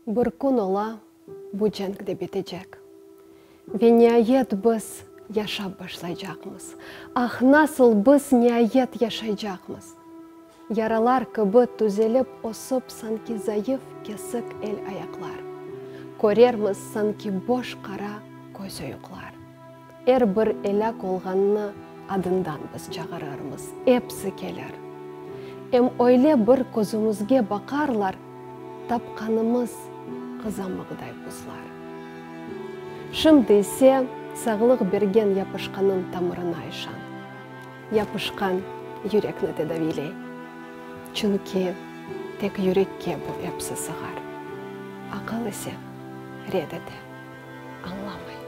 Бір күн ола бұджангде бетежек. Веняет біз яшап башлайжақмыз. Ах, насыл біз ниает яшайжақмыз. Яралар кыбы түзеліп осып санки зайыф кесік әл аяқлар. Көрерміз санки бош қара көз ойықлар. Әр бір әләк олғанны адындан біз чағырармыз, әпсі келер. Әм ойле бір көзімізге бақарлар, тапқанымыз қызамығыдай бұзлар. Шымды ise сағылық берген япышқанын тамырына айшан. Япышқан юрекні тедавилей. Чүнки тек юрекке бұл әпсі сығар. Ақыл ise редеті аңламай.